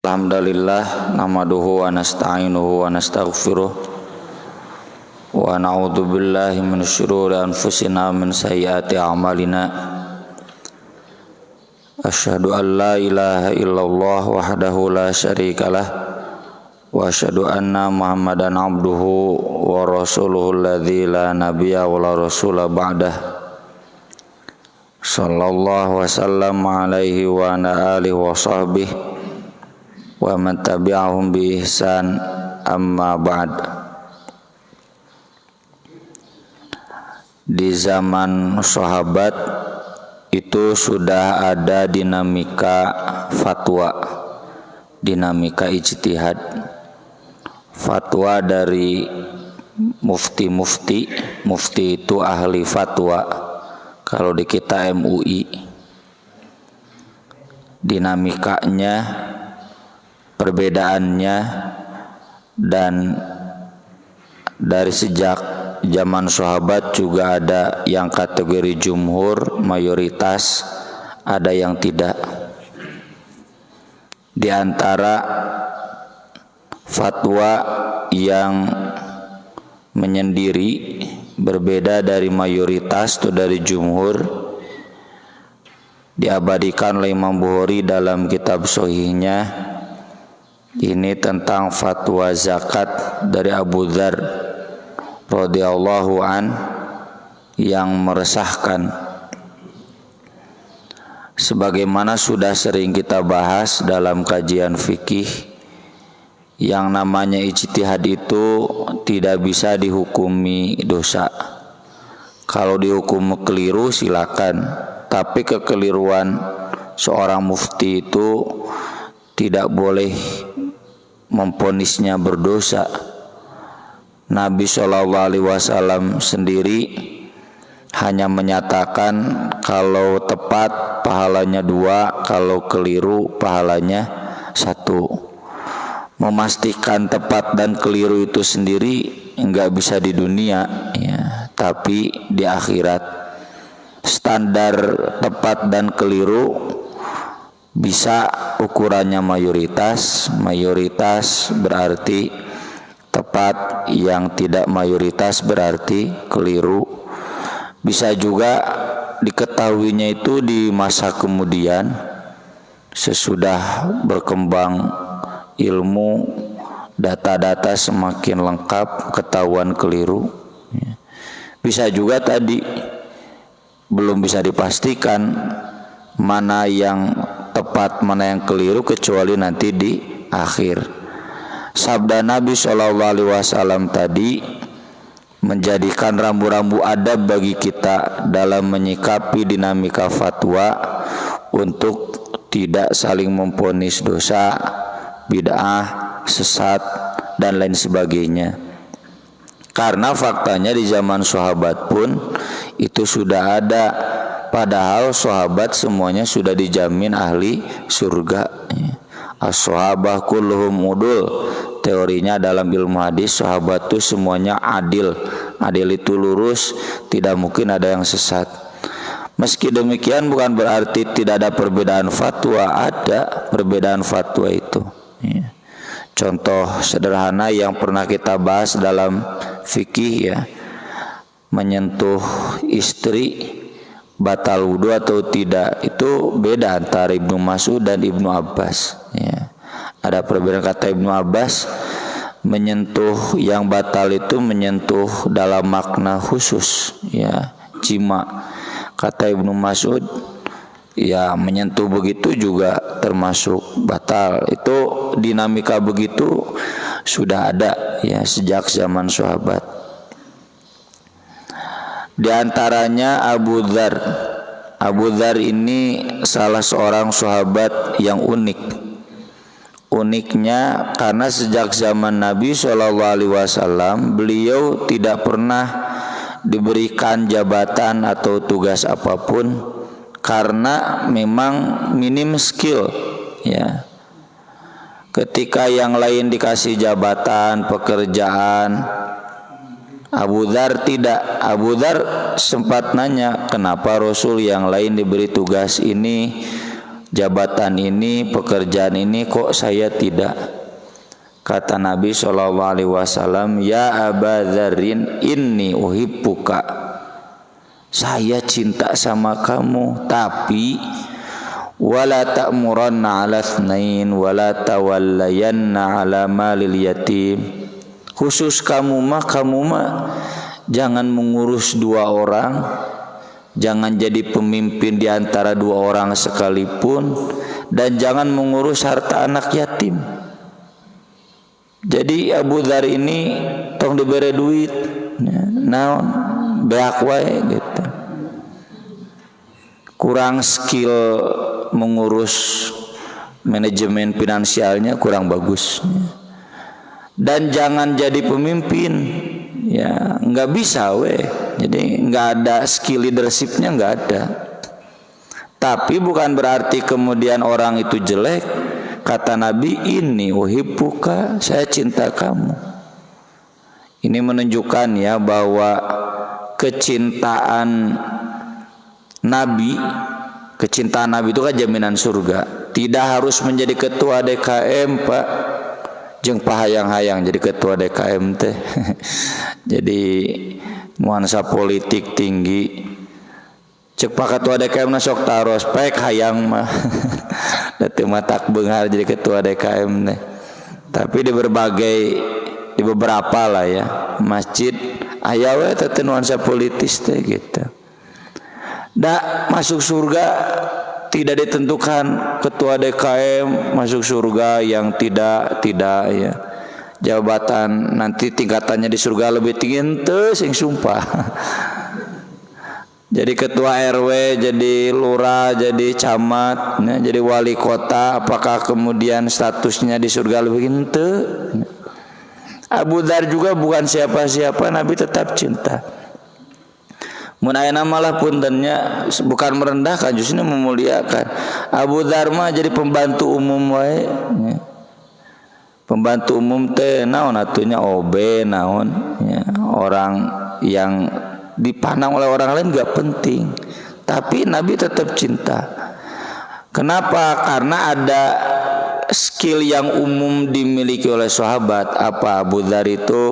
Alhamdulillah nahmaduhu wa nasta'inuhu wa nastaghfiruh wa na'udzu billahi min syururi anfusina wa min sayyiati a'malina. Asyhadu an la ilaha illallah wahdahu la syarikalah wa asyhadu anna Muhammadan abduhu wa rasuluhu alladzi la nabiyya wa la rasula ba'dah. Sallallahu wasallam alaihi wa ala alihi wa sahbihi wa man tabi'ahum bi ihsan, amma ba'd. Di zaman sahabat itu sudah ada dinamika fatwa, dinamika ijtihad, fatwa dari mufti itu ahli fatwa. Kalau di kita MUI, dinamikanya, perbedaannya, dan dari sejak zaman sahabat juga ada yang kategori jumhur, mayoritas, ada yang tidak. Di antara fatwa yang menyendiri, berbeda dari mayoritas atau dari jumhur, diabadikan oleh Imam Bukhari dalam kitab Shahihnya. Ini tentang fatwa zakat dari Abu Dzar radhiyallahu an yang meresahkan. Sebagaimana sudah sering kita bahas dalam kajian fikih, yang namanya ijtihad itu tidak bisa dihukumi dosa. Kalau dihukum keliru silakan, tapi kekeliruan seorang mufti itu tidak boleh memponisnya berdosa. Nabi SAW sendiri hanya menyatakan kalau tepat pahalanya 2, kalau keliru pahalanya 1. Memastikan tepat dan keliru itu sendiri enggak bisa di dunia, ya, tapi di akhirat. Standar tepat dan keliru bisa ukurannya mayoritas berarti tepat, yang tidak mayoritas berarti keliru. Bisa juga diketahuinya itu di masa kemudian, sesudah berkembang ilmu, data-data semakin lengkap, ketahuan keliru. Bisa juga tadi belum bisa dipastikan mana yang tepat, mana yang keliru, kecuali nanti di akhir. Sabda Nabi SAW tadi menjadikan rambu-rambu adab bagi kita dalam menyikapi dinamika fatwa untuk tidak saling memponis dosa, bid'ah, sesat, dan lain sebagainya. Karena faktanya di zaman sahabat pun itu sudah ada. Padahal sahabat semuanya sudah dijamin ahli surga. As-sahabah kulluhum udul. Teorinya dalam ilmu hadis, sahabat itu semuanya adil. Adil itu lurus, tidak mungkin ada yang sesat. Meski demikian bukan berarti tidak ada perbedaan fatwa, ada perbedaan fatwa itu. Contoh sederhana yang pernah kita bahas dalam fikih, ya, menyentuh istri batal wudu atau tidak, itu beda antara Ibnu Mas'ud dan Ibnu Abbas, ya. Ada perbedaan. Kata Ibnu Abbas, menyentuh yang batal itu menyentuh dalam makna khusus, ya, jima. Kata Ibnu Mas'ud, ya, menyentuh begitu juga termasuk batal. Itu dinamika begitu sudah ada, ya, sejak zaman sahabat. Di antaranya Abu Dzar. Abu Dzar ini salah seorang sahabat yang unik. Uniknya karena sejak zaman Nabi SAW beliau tidak pernah diberikan jabatan atau tugas apapun karena memang minim skill, ya. Ketika yang lain dikasih jabatan, pekerjaan, Abu Dzar tidak. Abu Dzar sempat nanya, kenapa Rasul yang lain diberi tugas ini jabatan ini, pekerjaan ini kok saya tidak. Kata Nabi SAW, ya Aba Dzarrin inni uhibbuka, saya cinta sama kamu, tapi wala ta'muranna 'ala tsnain wala tawallayanna 'ala malil yatim. Khusus kamu mah jangan mengurus dua orang, jangan jadi pemimpin di antara dua orang sekalipun, dan jangan mengurus harta anak yatim. Jadi Abu Dzar ini tong diberi duit, naon beak wae gitu. Kurang skill mengurus manajemen finansialnya, kurang bagus. Dan jangan jadi pemimpin, ya nggak bisa weh. Jadi nggak ada skill leadershipnya, nggak ada. Tapi bukan berarti kemudian orang itu jelek. Kata Nabi, ini uhibbuka, saya cinta kamu. Ini menunjukkan ya bahwa kecintaan Nabi itu kan jaminan surga. Tidak harus menjadi ketua DKM, Pak. Jeung pahayang-hayang jadi ketua DKM teh. Jadi nuansa politik tinggi. Cek Pak ketua DKM na sok taros pek hayang mah. Dati matak beunghar jadi ketua DKM teh. Tapi di beberapa lah ya masjid aya we teh nuansa politis teh gitu. Da masuk surga tidak ditentukan ketua DKM masuk surga yang tidak ya. Jabatan nanti tingkatannya di surga lebih tinggi ente sing sumpah. Jadi ketua RW, jadi lurah, jadi camat, ya, jadi wali kota, apakah kemudian statusnya di surga lebih ente? Abu Dzar juga bukan siapa-siapa, Nabi tetap cinta. Mun ayeuna malah puntennya bukan merendahkan, justru memuliakan. Abu Dzar mah jadi pembantu umum wae. Pembantu umum teh naon atunya OB naon ya, orang yang dipandang oleh orang lain enggak penting. Tapi Nabi tetap cinta. Kenapa? Karena ada skill yang umum dimiliki oleh sahabat. Apa? Abu Dzar itu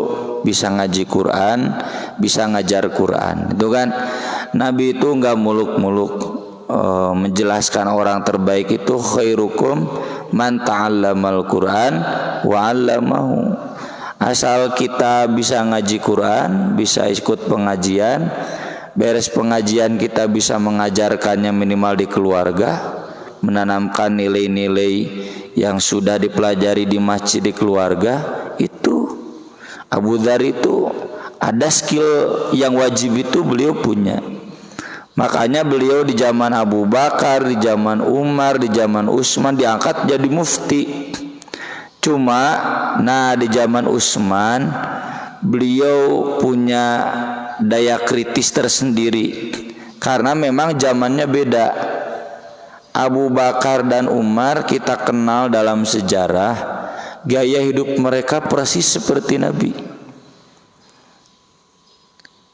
bisa ngaji Quran, bisa ngajar Quran. Itu kan Nabi itu enggak muluk-muluk menjelaskan orang terbaik itu khairukum man ta'allamal Quran wa 'allamahu. Asal kita bisa ngaji Quran, bisa ikut pengajian, beres pengajian kita bisa mengajarkannya minimal di keluarga, menanamkan nilai-nilai yang sudah dipelajari di masjid di keluarga. Itu Abu Dzar itu ada skill yang wajib itu beliau punya. Makanya beliau di zaman Abu Bakar, di zaman Umar, di zaman Utsman diangkat jadi mufti. Cuma di zaman Utsman beliau punya daya kritis tersendiri karena memang zamannya beda. Abu Bakar dan Umar kita kenal dalam sejarah gaya hidup mereka persis seperti Nabi.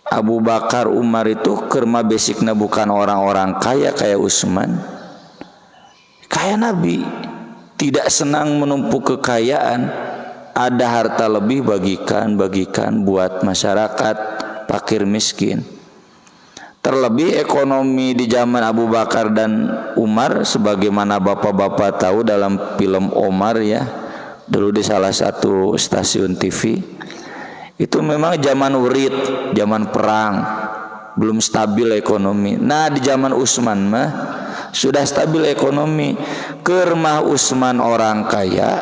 Abu Bakar, Umar itu kerma basicnya bukan orang-orang kaya kayak Utsman, kayak Nabi. Tidak senang menumpuk kekayaan, ada harta lebih bagikan buat masyarakat fakir miskin. Terlebih ekonomi di zaman Abu Bakar dan Umar, sebagaimana bapak-bapak tahu dalam film Omar ya, dulu di salah satu stasiun TV, itu memang zaman urid, zaman perang, belum stabil ekonomi. Nah di zaman Utsman mah sudah stabil ekonomi. Kermah Utsman orang kaya,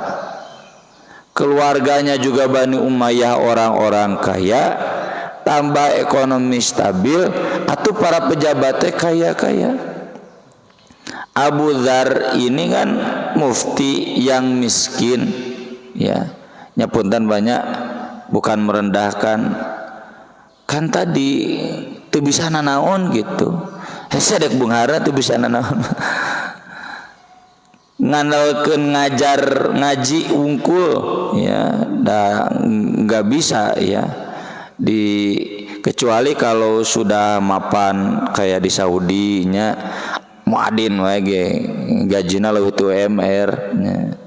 keluarganya juga Bani Umayyah orang-orang kaya, tambah ekonomi stabil, atau para pejabatnya kaya-kaya. Abu Dzar ini kan mufti yang miskin, ya, nyapunten banyak, bukan merendahkan. Kan tadi teu bisa nanaon gitu. Hese dek bunghara teu bisa nanaon. Ngandalkeun ngajar ngaji unggul ya, nggak bisa ya. Kecuali kalau sudah mapan kayak di Saudi nya, muadin wae ge gajina leuwih ti UMR nya.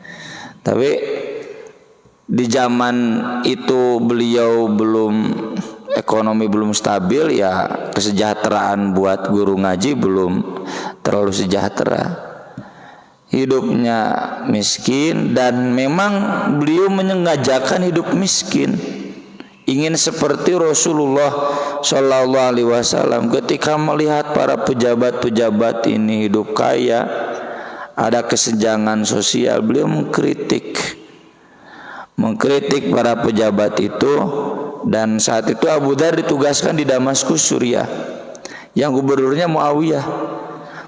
Tapi di zaman itu beliau ekonomi belum stabil, ya kesejahteraan buat guru ngaji belum terlalu sejahtera. Hidupnya miskin dan memang beliau menyengajakan hidup miskin. Ingin seperti Rasulullah Shallallahu Alaihi Wasallam ketika melihat para pejabat-pejabat ini hidup kaya, ada kesenjangan sosial, beliau mengkritik para pejabat itu. Dan saat itu Abu Dzar ditugaskan di Damaskus, Suriah, yang gubernurnya Muawiyah.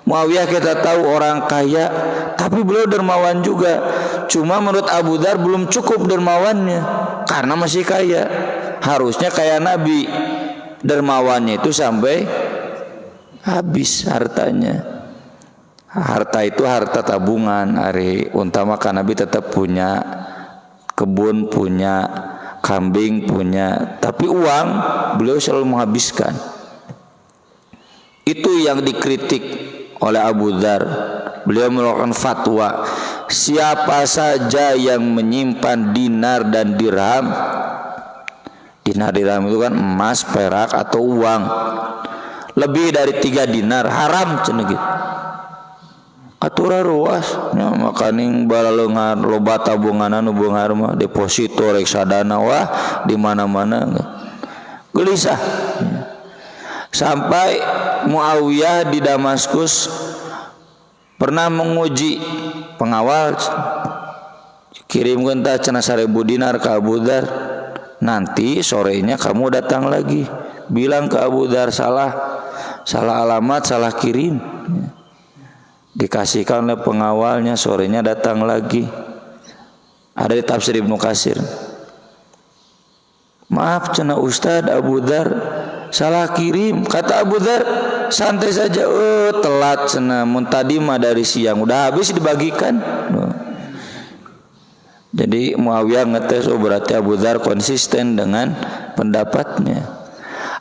Muawiyah kita tahu orang kaya, tapi beliau dermawan juga. Cuma menurut Abu Dzar belum cukup dermawannya karena masih kaya. Harusnya kayak Nabi, dermawannya itu sampai habis hartanya. Harta itu harta tabungan, ari untama kan Nabi tetap punya kebun, punya kambing, punya, tapi uang beliau selalu menghabiskan. Itu yang dikritik oleh Abu Dzar. Beliau melakukan fatwa, siapa saja yang menyimpan dinar dan dirham, dinar dirham itu kan emas, perak atau uang, lebih dari 3 dinar haram cenah gitu. Atura ruas nya makaning balalengan loba tabungan anu beunghar mah deposito reksadana wah di mana-mana gelisah. Sampai Muawiyah di Damaskus pernah menguji pengawal, kirimkeun tah cenah 1000 dinar ke Abu Dzar, nanti sorenya kamu datang lagi, bilang ke Abu Dzar salah alamat, salah kirim. Dikasihkan oleh pengawalnya, sorenya datang lagi. Ada di tafsir Ibnu Katsir. Maaf cenah Ustad, Abu Dzar salah kirim. Kata Abu Dzar, santai saja. Telat cenah, mun tadi mah dari siang udah habis dibagikan. Jadi Muawiyah ngetes, berarti Abu Dzar konsisten dengan pendapatnya.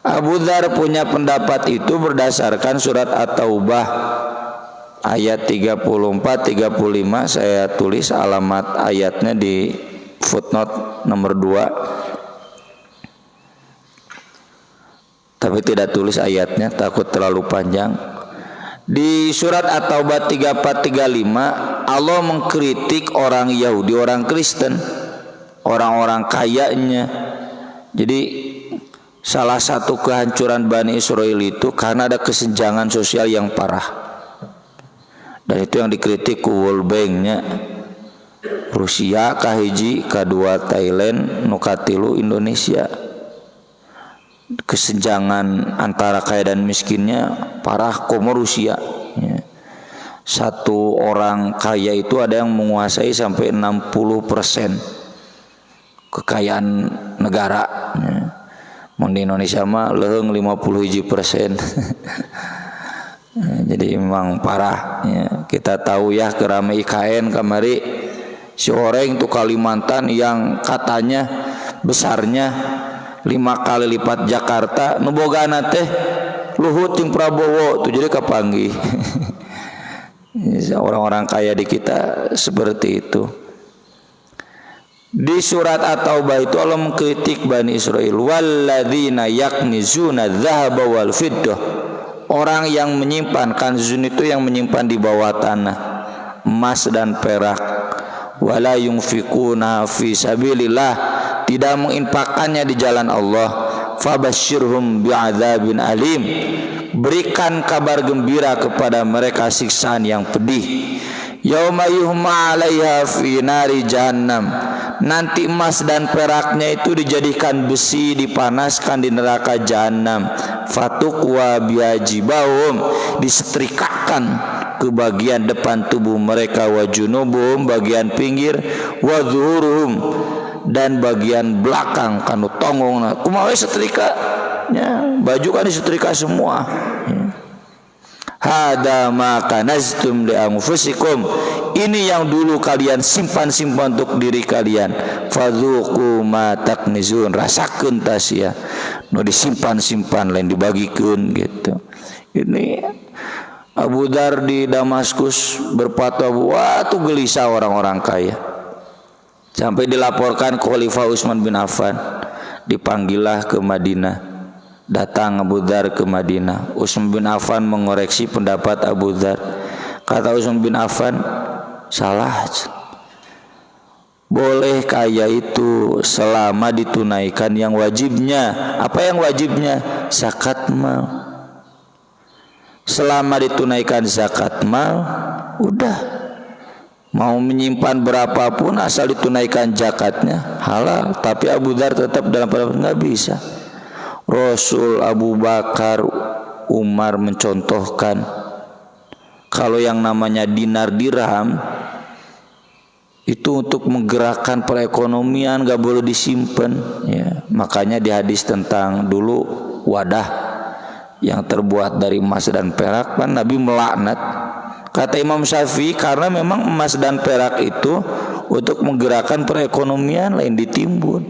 Abu Dzar punya pendapat itu berdasarkan surat At-Taubah ayat 34-35. Saya tulis alamat ayatnya di footnote nomor 2, tapi tidak tulis ayatnya takut terlalu panjang. Di surat At-Taubah 34-35 Allah mengkritik orang Yahudi, orang Kristen, orang-orang kayanya. Jadi salah satu kehancuran Bani Israel itu karena ada kesenjangan sosial yang parah. Dan itu yang dikritik ku World Bank-nya. Rusia kahiji, kedua Thailand, nu katilu Indonesia. Kesenjangan antara kaya dan miskinnya parah komo Rusia. Satu orang kaya itu ada yang menguasai sampai 60% kekayaan negara. Di Indonesia mah leung 51%. Jadi memang parah ya. Kita tahu ya kerama IKN kamari si Oreng tuh Kalimantan yang katanya besarnya 5 kali lipat Jakarta, nu bogana teh Luhut jeung Prabowo tuh jadi kapanggih. Orang-orang kaya di kita seperti itu. Di surat At-Taubah itu Allah mengkritik Bani Israel, walladzina yaknizuna dzahaba wal fiddah. Orang yang menyimpan, kanzun itu yang menyimpan di bawah tanah emas dan perak, wala yunfikuna fi sabilillah, tidak menginfakkannya di jalan Allah, fabasyirhum bi'adzabin alim, berikan kabar gembira kepada mereka siksaan yang pedih. Yauma yuhma 'alaiha fi nari jahannam, nanti emas dan peraknya itu dijadikan besi, dipanaskan di neraka jahanam. Fatukwa biajibahum, disetrikakan ke bagian depan tubuh mereka, wa junubuhum, bagian pinggir, wa zuhuruhum, dan bagian belakang kanu tongong. Kumaha setrika ya, baju kan disetrika semua. Hada ma kanaztum li anfusikum, ini yang dulu kalian simpan-simpan untuk diri kalian. Fadzuqu ma taknizun, rasakeun tasya nu disimpan-simpan lain dibagikeun gitu. Ini Abu Dzar di Damaskus berfatwa, wah tuh gelisah orang-orang kaya. Sampai dilaporkan ke Khalifah Utsman bin Affan, dipanggillah ke Madinah. Datang Abu Dzar ke Madinah. Utsman bin Affan mengoreksi pendapat Abu Dzar. Kata Utsman bin Affan, salah. Boleh kaya itu selama ditunaikan yang wajibnya. Apa yang wajibnya? Zakat mal. Selama ditunaikan zakat mal, udah. Mau menyimpan berapapun asal ditunaikan zakatnya halal. Tapi Abu Dzar tetap dalam pendapat nggak bisa. Rasul, Abu Bakar, Umar mencontohkan kalau yang namanya dinar dirham itu untuk menggerakkan perekonomian gak boleh disimpan, ya. Makanya di hadis tentang dulu wadah yang terbuat dari emas dan perak kan Nabi melaknat. Kata Imam Syafi'i karena memang emas dan perak itu untuk menggerakkan perekonomian lain ditimbun.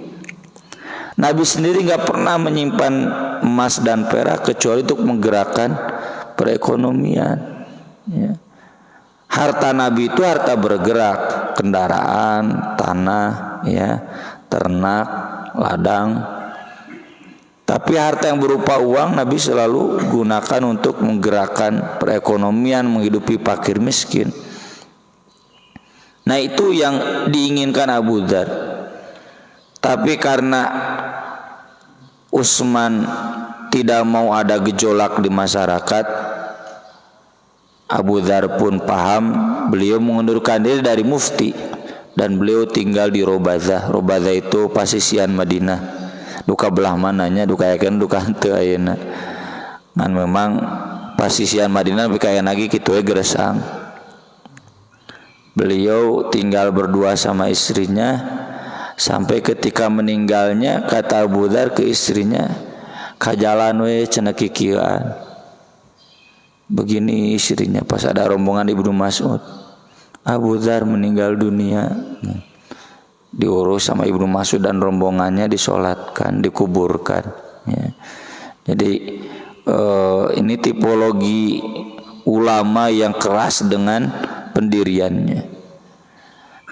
Nabi sendiri gak pernah menyimpan emas dan perak kecuali untuk menggerakkan perekonomian, ya. Harta Nabi itu harta bergerak, kendaraan, tanah, ya, ternak, ladang. Tapi harta yang berupa uang Nabi selalu gunakan untuk menggerakkan perekonomian, menghidupi fakir miskin. Nah itu yang diinginkan Abu Dzar. Tapi karena Utsman tidak mau ada gejolak di masyarakat, Abu Dzar pun paham. Beliau mengundurkan diri dari mufti dan beliau tinggal di Robazah. Robazah itu pasisian Madinah. Duka belah mananya, duka yakin duka henteu ayeuna. Ngan memang pasisian Madinah tapi kaya lagi kitu we geresang. Beliau tinggal berdua sama istrinya sampai ketika meninggalnya kata Abu Dzar ke istrinya, "Kajalan we cenah kikieuan." Begini istrinya pas ada rombongan Ibnu Mas'ud, Abu Dzar meninggal dunia, diurus sama Ibnu Mas'ud dan rombongannya, disolatkan, dikuburkan, ya. Jadi ini tipologi ulama yang keras dengan pendiriannya.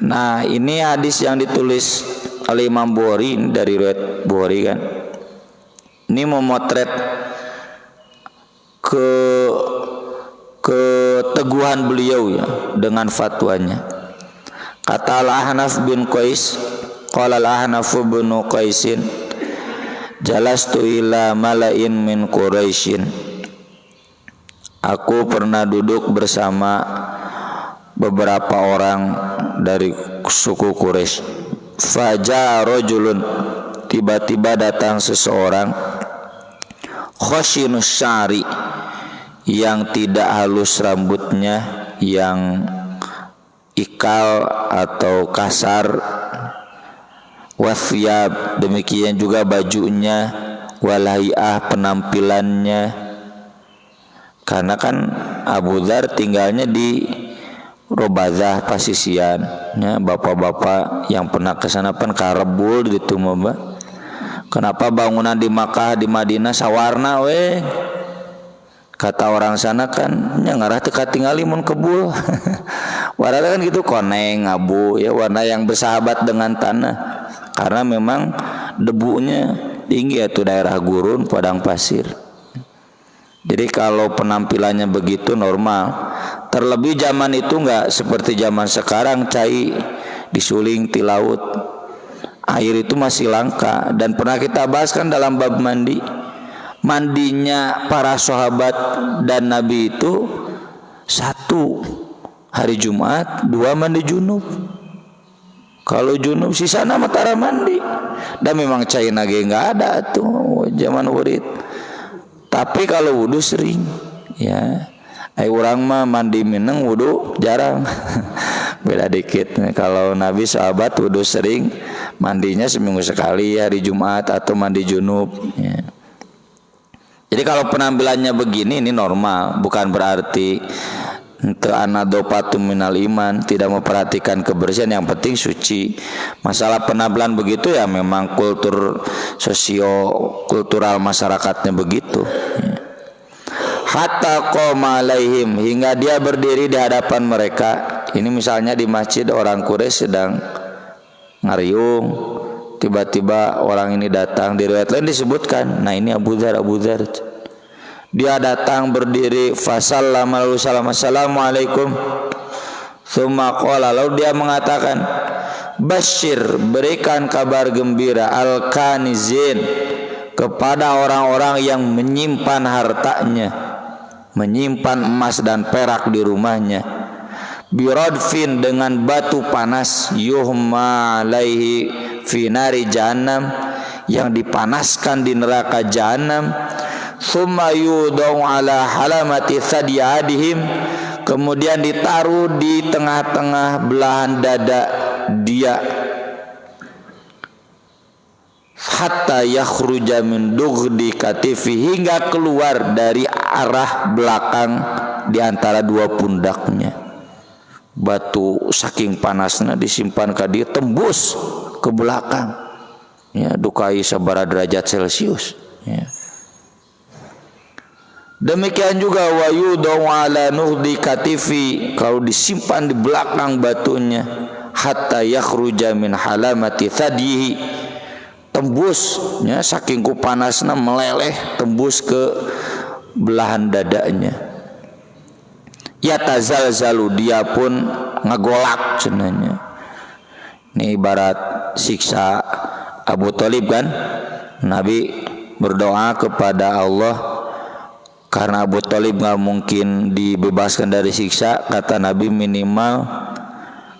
Nah ini hadis yang ditulis oleh Imam Bukhari dari riwayat Bukhari kan, ini memotret keteguhan beliau ya dengan fatwanya. Kata Al-Ahnaf bin Qais, qala Al-Ahnaf bin Qaisin, jalastu ila mala'in min Quraisyin. Aku pernah duduk bersama beberapa orang dari suku Quraisy. Faja'a rajulun, tiba-tiba datang seseorang, khashinus syari, yang tidak halus rambutnya, yang ikal atau kasar, wathiyab, demikian juga bajunya, walai'ah, penampilannya. Karena kan Abu Dzar tinggalnya di Robazah pasisian, ya, bapak-bapak yang pernah kesana pan karebul gitu mah. Kenapa bangunan di Makkah di Madinah sawarna we? Kata orang sana kan nya ngarah teu katingali mun kebul. Warna kan gitu koneng abu ya, warna yang bersahabat dengan tanah. Karena memang debunya tinggi atuh daerah gurun padang pasir. Jadi kalau penampilannya begitu normal. Terlebih zaman itu enggak seperti zaman sekarang cai disuling ti laut. Air itu masih langka dan pernah kita bahas kan dalam bab mandi. Mandinya para sahabat dan Nabi itu 1 hari Jumat, 2 mandi junub. Kalau junub sisana matara mandi. Dan memang cai nage enggak ada tuh zaman wurid. Tapi kalau wudu sering, ya. Urang mah mandi mineng wudu jarang. Beda dikit. Kalau Nabi sahabat wudu sering, mandinya seminggu sekali hari Jumat atau mandi junub, ya. Jadi kalau penampilannya begini ini normal, bukan berarti anadopatu minal iman, tidak memperhatikan kebersihan, yang penting suci. Masalah penampilan begitu ya memang kultur sosio-kultural masyarakatnya begitu. hatta qoma alaihim, hingga dia berdiri di hadapan mereka. Ini misalnya di masjid orang Quraisy sedang ngariung, tiba-tiba orang ini datang, di riwayat lain disebutkan, nah ini Abu Dzar. Dia datang berdiri, fasallama, lalu salam, assalamualaikum. Tsumma qala, lalu dia mengatakan, basyir, berikan kabar gembira, al-kanizin, kepada orang-orang yang menyimpan hartanya, menyimpan emas dan perak di rumahnya, biradfin, dengan batu panas, yuhma alaihi fi nari jahannam, yang dipanaskan di neraka jahannam, tsumma yudau ala halamati thadiyadihim, kemudian ditaruh di tengah-tengah belahan dada dia, hatta yakhruja min dughdi katifi, hingga keluar dari arah belakang di antara dua pundaknya. Batu saking panasnya disimpan ka dia, tembus ke belakang, ya, dukai sabara derajat Celcius, ya. Demikian juga wa yudau ala nughdi katifi, kalau disimpan di belakang batunya, hatta yakhruja min halamati thadihi, tembus, ya, saking ku panasna meleleh, tembus ke belahan dadanya. Yatazalzalu, dia pun ngagolak cenanya. Ini ibarat siksa Abu Thalib kan. Nabi berdoa kepada Allah karena Abu Thalib nggak mungkin dibebaskan dari siksa, kata Nabi minimal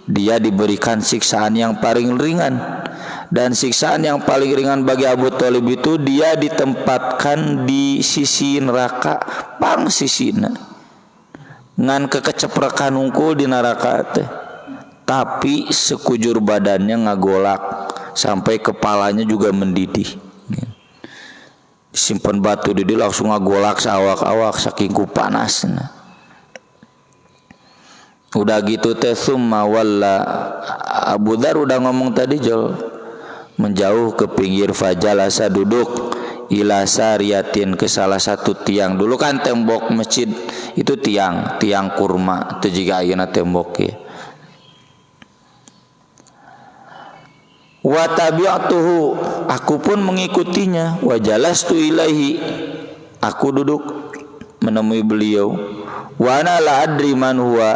dia diberikan siksaan yang paling ringan. Dan siksaan yang paling ringan bagi Abu Thalib itu dia ditempatkan di sisi neraka, pang sisina, ngan kekeceprekan unggul di neraka teh, tapi sekujur badannya ngagolak sampai kepalanya juga mendidih. Simpan batu di dia langsung ngagolak sawak-awak saking ku panasna. Udah gitu teh summa walla, Abu Dzar udah ngomong tadi Jol, menjauh ke pinggir, fajalasa, duduk, ila sariyatin, ke salah satu tiang. Dulu kan tembok masjid itu tiang kurma, itu juga ayeuna tembok ya. Wa tabi'tuhu, aku pun mengikutinya. Wa jalastu ilaihi, aku duduk menemui beliau. Wa ana la adri man huwa,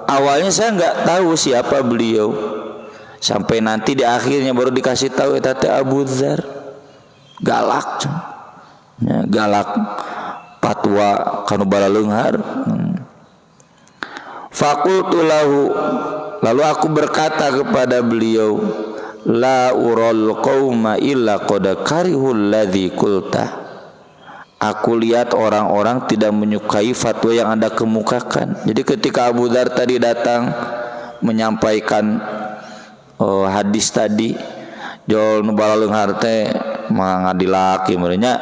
awalnya saya enggak tahu siapa beliau, sampai nanti di akhirnya baru dikasih tahu eta teh Abu Dzar. Galak, ya, galak patwa kanu bala leunghar. Faqultu lahu, lalu aku berkata kepada beliau, la ural qauma illa qad karihul ladzi qulta, aku lihat orang-orang tidak menyukai fatwa yang Anda kemukakan. Jadi ketika Abu Dzar tadi datang menyampaikan hadis tadi, jol nu bala leunghar teh mangadilaki merenya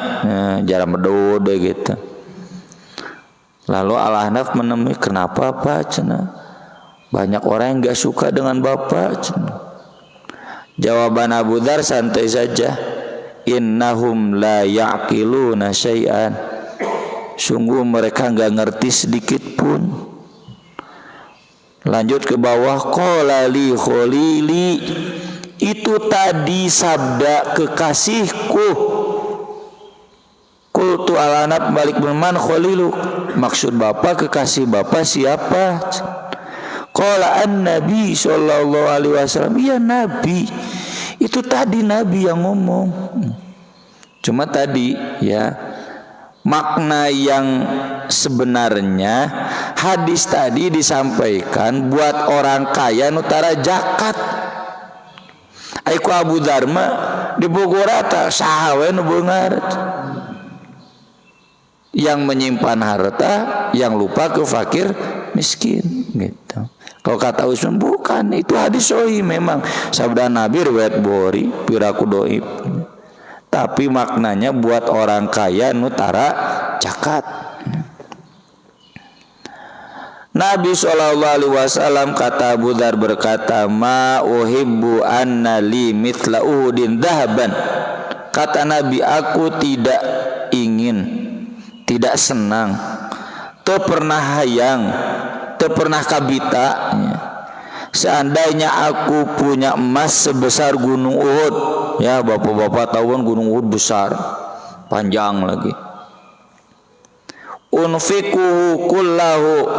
jarang berdode gitu. Lalu Al-Ahnaf menemui, kenapa Pak cenah? Banyak orang yang enggak suka dengan Bapak cenah. Jawaban Abu Dzar santai saja, innahum la ya'qiluna syai'an, sungguh mereka enggak ngerti sedikit pun. Lanjut ke bawah, qala li khalili, itu tadi sabda kekasihku. Qultu Al-Ahnaf balik berman khalilu, maksud Bapak kekasih Bapak siapa? Qala an-nabi sallallahu alaihi wasallam, iya Nabi. Itu tadi Nabi yang ngomong. Cuma tadi ya, makna yang sebenarnya hadis tadi disampaikan buat orang kaya nutara zakat. Aiku Abu Dzar mah di Bogorata saha we nu beungar, yang menyimpan harta, yang lupa ke fakir miskin gitu. Kalau kata Usman bukan, itu hadis sahih memang sabda Nabi riwayat Bukhari piraku doib, tapi maknanya buat orang kaya nutara zakat. Nabi SAW kata Abu Dzar berkata, ma uhibbu anna li mithla uhudin dhahaban, kata Nabi, aku tidak ingin, tidak senang teu pernah hayang, teu pernah kabita. Seandainya aku punya emas sebesar gunung Uhud, ya bapak-bapak tahuan gunung Uhud besar, panjang lagi. Unfiquhu kullahu,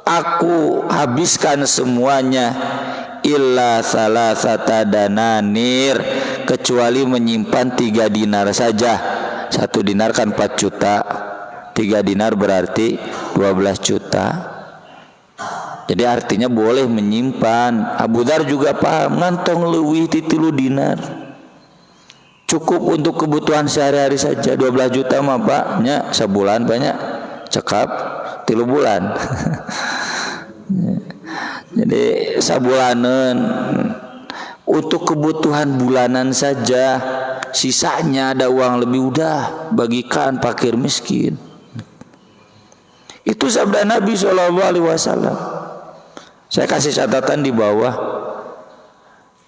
aku habiskan semuanya, illa salasata dananir, kecuali menyimpan 3 dinar saja. 1 dinar kan 4 juta, 3 dinar berarti 12 juta. Jadi artinya boleh menyimpan. Abu Dzar juga paham, ngantong leuwih ti 3 dinar cukup untuk kebutuhan sehari-hari saja. 12 juta mah Pak nya sebulan banyak cekap 3 bulan. Jadi sabulanan untuk kebutuhan bulanan saja, sisanya ada uang lebih udah bagikan fakir miskin. Itu sabda Nabi SAW. Saya kasih catatan di bawah.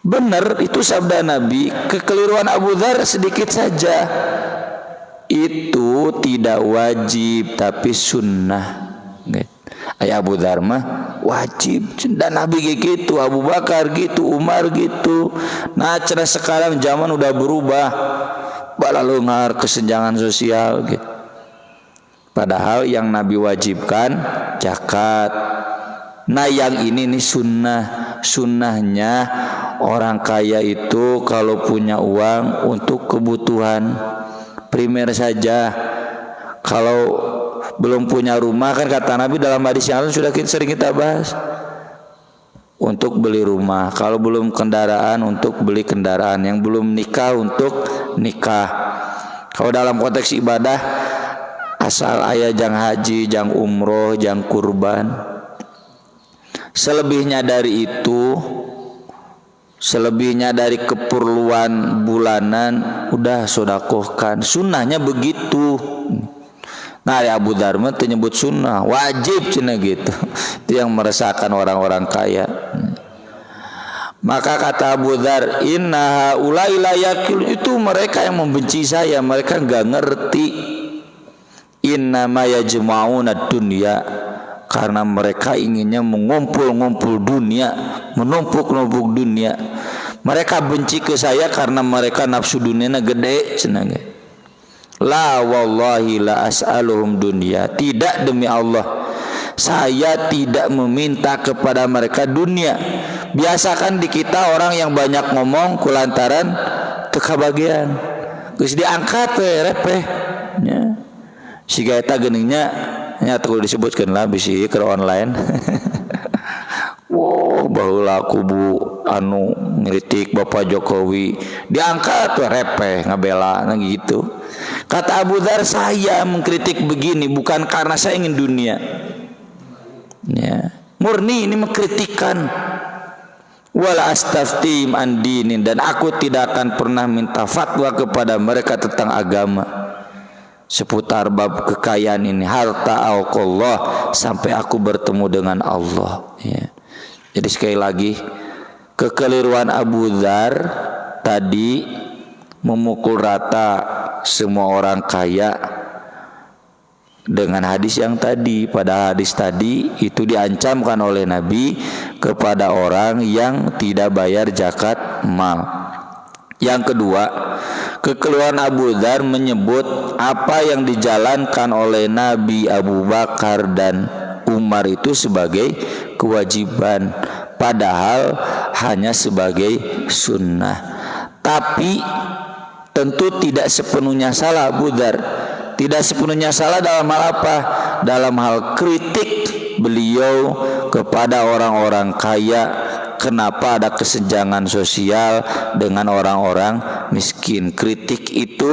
Benar itu sabda Nabi. Kekeliruan Abu Dzar sedikit saja. Itu tidak wajib tapi sunnah. Ayah Abu Dzar mah wajib. Dan Nabi gitu, Abu Bakar gitu, Umar gitu. Nah cerah sekarang zaman udah berubah. Balalungar kesenjangan sosial gitu. Padahal yang Nabi wajibkan zakat. Nah yang ini nih sunnahnya orang kaya itu kalau punya uang untuk kebutuhan primer saja. Kalau belum punya rumah kan kata Nabi dalam hadis yang lalu sudah sering kita bahas, untuk beli rumah. Kalau belum kendaraan untuk beli kendaraan. Yang belum nikah untuk nikah. Kalau dalam konteks ibadah asal aya jang haji, jang umroh, jang kurban. Selebihnya dari itu, selebihnya dari keperluan bulanan udah sodakohkan. Sunnahnya begitu. Nah Abu Dzar mah nyebut sunnah, wajib cina gitu. Itu yang meresahkan orang-orang kaya. Maka kata Abu Dzar, inna haulai la yakil, itu mereka yang membenci saya, mereka enggak ngerti. Inna ma yajma'una dunya, karena mereka inginnya mengumpul-ngumpul dunia, menumpuk-numpuk dunia. Mereka benci ke saya karena mereka nafsu dunianya gede cenah. La wallahi la as'aluhum dunya, tidak demi Allah saya tidak meminta kepada mereka dunia. Biasakan di kita orang yang banyak ngomong kulantaran teu kabagian, geus diangkat we repeh nya. Siga eta geuninnya nya teu disebutkeun lah bisi ke online. Wow, baheula kubu anu ngritik Bapak Jokowi diangkat tuh repeh ngabela gitu. Kata Abu Dzar, saya mengkritik begini bukan karena saya ingin dunia. Ya, murni ini mengkritikan. Wala astaftim an dinin, dan aku tidak akan pernah minta fatwa kepada mereka tentang agama seputar bab kekayaan ini, harta auqallah, sampai aku bertemu dengan Allah. Ya. Jadi sekali lagi, kekeliruan Abu Dzar tadi memukul rata semua orang kaya dengan hadis yang tadi. Pada hadis tadi itu diancamkan oleh Nabi kepada orang yang tidak bayar zakat mal. Yang kedua, kekeliruan Abu Dzar menyebut apa yang dijalankan oleh Nabi, Abu Bakar dan Umar itu sebagai kewajiban, padahal hanya sebagai sunnah. Tapi tentu tidak sepenuhnya salah Abu Dzar. Tidak sepenuhnya salah dalam hal apa? Dalam hal kritik beliau kepada orang-orang kaya, kenapa ada kesenjangan sosial dengan orang-orang miskin. Kritik itu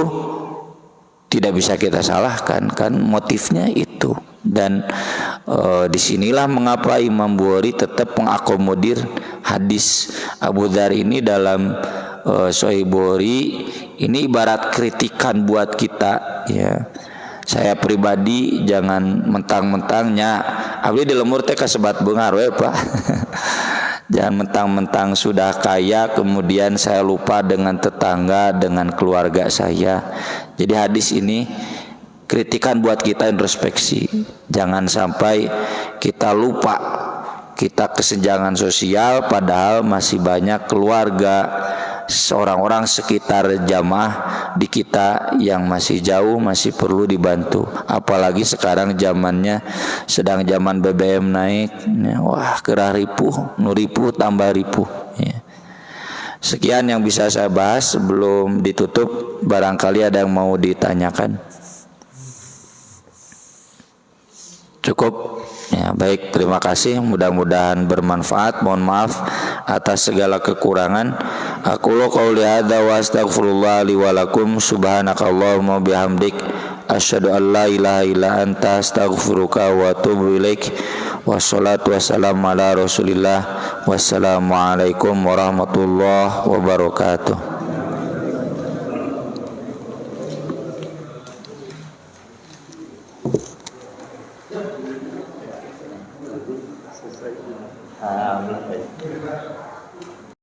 tidak bisa kita salahkan, kan motifnya itu. Dan disinilah mengapa Imam Bukhari tetap mengakomodir hadis Abu Dzar ini dalam Sahih Bukhari. Ini ibarat kritikan buat kita, ya. Saya pribadi jangan mentang-mentangnya abdi di lemur teh kasebat beungar we Pak. Jangan mentang-mentang sudah kaya kemudian saya lupa dengan tetangga, dengan keluarga saya. Jadi hadis ini kritikan buat kita introspeksi. Jangan sampai kita lupa kita kesenjangan sosial padahal masih banyak keluarga, orang-orang sekitar jamaah di kita yang masih jauh, masih perlu dibantu. Apalagi sekarang zamannya sedang zaman BBM naik, wah gerah ripuh, nu ripuh tambah ripuh ya. Sekian yang bisa saya bahas. Sebelum ditutup, barangkali ada yang mau ditanyakan. Cukup? Ya, baik, terima kasih. Mudah-mudahan bermanfaat. Mohon maaf atas segala kekurangan. Aqulu qouli hadza wa astaghfirullah li wa lakum. Subhanakallahumma bihamdik asyhadu an la ilaha illa anta astaghfiruka wa atubu ilaik. Wassalatu wassalamu ala Rasulillah. Wassalamualaikum warahmatullahi wabarakatuh.